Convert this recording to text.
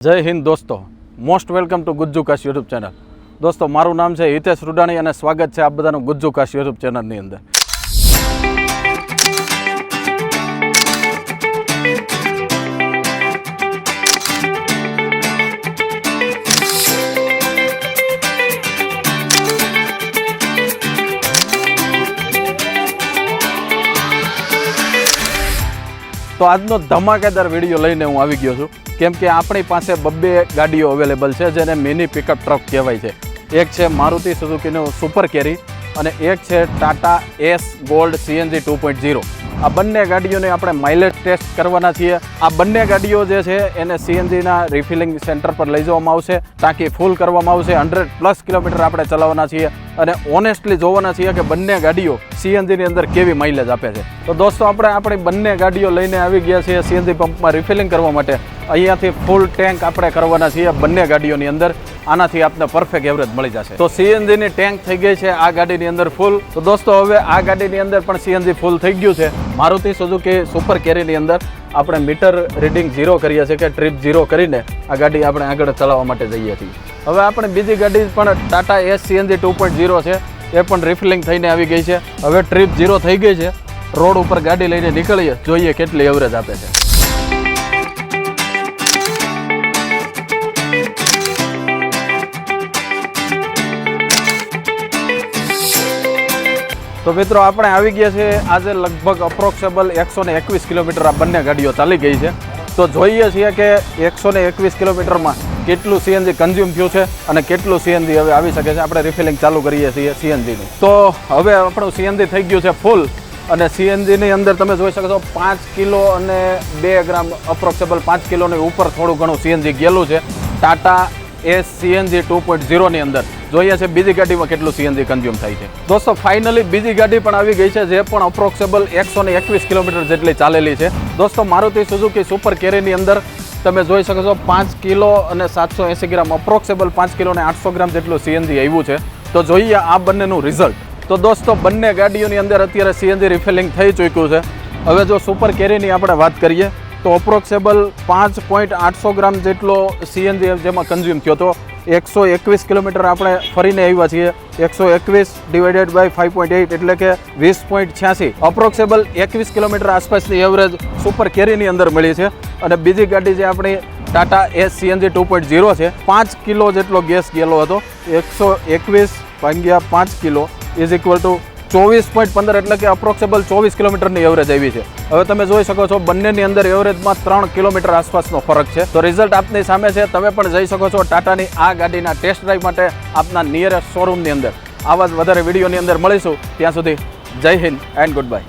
जय हिंद दोस्तों, most welcome to Gujjukash YouTube channel. दोस्तों मारू नाम है हितेश रुडाणी और स्वागत है आप बधाનું गुज्जुकाश यूट्यूब चैनल ની અંદર। तो આજનો ધમાકેદાર વિડીયો લઈને હું આવી ગયો છું કેમ કે આપણી પાસે બબ્બે ગાડીઓ અવેલેબલ છે જેને મિની પિકઅપ ટ્રક કહેવાય છે। એક છે મારુતિ સુઝુકીનો સુપર કેરી અને એક છે ટાટા એસ ગોલ્ડ સીએનજી 2.0। આ બંને ગાડીઓને આપણે માઇલેજ ટેસ્ટ કરવાના છીએ। આ બંને ગાડીઓ જે છે એને સીએનજીના રિફિલિંગ સેન્ટર પર લઈ જવામાં આવશે, ટાંકી ફૂલ કરવામાં આવશે, 100+ કિલોમીટર આપણે ચલાવવાના છીએ અને ઓનેસ્ટલી જોવાના છીએ કે બંને ગાડીઓ સીએનજીની અંદર કેવી માઇલેજ આપે છે। તો દોસ્તો આપણે આપણી બંને ગાડીઓ લઈને આવી ગયા છીએ સીએનજી પંપમાં રિફિલિંગ કરવા માટે। અહીંયાથી ફૂલ ટેન્ક આપણે કરવાના છીએ બંને ગાડીઓની અંદર, આનાથી આપને પરફેક્ટ એવરેજ મળી જશે। તો સીએનજીની ટેન્ક થઈ ગઈ છે આ ગાડીની અંદર ફૂલ। તો દોસ્તો હવે આ ગાડીની અંદર પણ સીએનજી ફૂલ થઈ ગયું છે। મારુતિ સુઝુકી સુપર કેરીની અંદર આપણે મીટર રીડિંગ 0 કરીએ છીએ કે ટ્રીપ 0 કરીને આ ગાડી આપણે આગળ ચલાવવા માટે જઈએ છીએ। હવે આપણે બીજી ગાડી પણ ટાટા એસ સીએનજી 2.0 છે, એ પણ રિફિલિંગ થઈને આવી ગઈ છે। હવે ટ્રીપ 0 થઈ ગઈ છે, રોડ ઉપર ગાડી લઈને નીકળીએ, જોઈએ કેટલી એવરેજ આપે છે। તો મિત્રો આપણે આવી ગયા છે આજે લગભગ અપ્રોક્સેબલ 121 કિલોમીટર આ બંને ગાડીઓ ચાલી ગઈ છે। તો જોઈએ છીએ કે 121 કિલોમીટરમાં કેટલું સીએનજી કન્ઝ્યુમ થયું છે અને કેટલું સીએનજી હવે આવી શકે છે। આપણે રિફિલિંગ ચાલુ કરીએ છીએ સીએનજીનું। તો હવે આપણું સીએનજી થઈ ગયું છે ફૂલ અને સીએનજીની અંદર તમે જોઈ શકો છો 5 કિલો અને 2 ગ્રામ અપ્રોક્સેબલ 5 કિલોની ઉપર થોડું ઘણું સીએનજી ગયેલું છે ટાટા એસ સીએનજી 2.0 અંદર। જોઈએ છે બીજી ગાડીમાં કેટલું સીએનજી કન્ઝ્યુમ થાય છે। દોસ્તો ફાઇનલી બીજી ગાડી પણ આવી ગઈ છે જે પણ અપ્રોક્સેબલ 121 કિલોમીટર જેટલી ચાલેલી છે। દોસ્તો મારુતિ સુઝુકી સુપર કેરીની અંદર તમે જોઈ શકો છો 5 કિલો અને 780 ગ્રામ અપ્રોક્સેબલ 5 કિલો અને 800 ગ્રામ જેટલું સીએનજી આવ્યું છે। તો જોઈએ આ બંનેનું રિઝલ્ટ। તો દોસ્તો બંને ગાડીઓની અંદર અત્યારે સીએનજી રિફિલિંગ થઈ ચૂક્યું છે। હવે જો સુપર કેરીની આપણે વાત કરીએ તો અપ્રોક્સેબલ 5.800 ગ્રામ જેટલો સીએનજી જેમાં કન્ઝ્યુમ થયો। તો 121 કિલોમીટર આપણે ફરીને આવ્યા છીએ, 121 ડિવાઇડેડ બાય 5.8 એટલે કે 20.86 અપ્રોક્સેબલ 21 કિલોમીટર આસપાસની એવરેજ સુપર કેરીની અંદર મળી છે। અને બીજી ગાડી જે આપણી ટાટા એસ સીએનજી 2.0 છે 5 કિલો જેટલો ગેસ ગયેલો હતો, 121 ભાગ્યા 5 કિલો ઇઝ ઇક્વલ ટુ 24.15 એટલે કે અપ્રોક્સેબલ 24 કિલોમીટરની એવરેજ આવી છે। હવે તમે જોઈ શકો છો બંનેની અંદર એવરેજમાં 3 કિલોમીટર આસપાસનો ફરક છે। તો રિઝલ્ટ આપની સામે છે, તમે પણ જઈ શકો છો ટાટાની આ ગાડીના ટેસ્ટ ડ્રાઈવ માટે આપના નિયરેસ્ટ શોરૂમની અંદર। આવા જ વધારે વિડીયોની અંદર મળીશું, ત્યાં સુધી જય હિન્દ એન્ડ ગુડ બાય।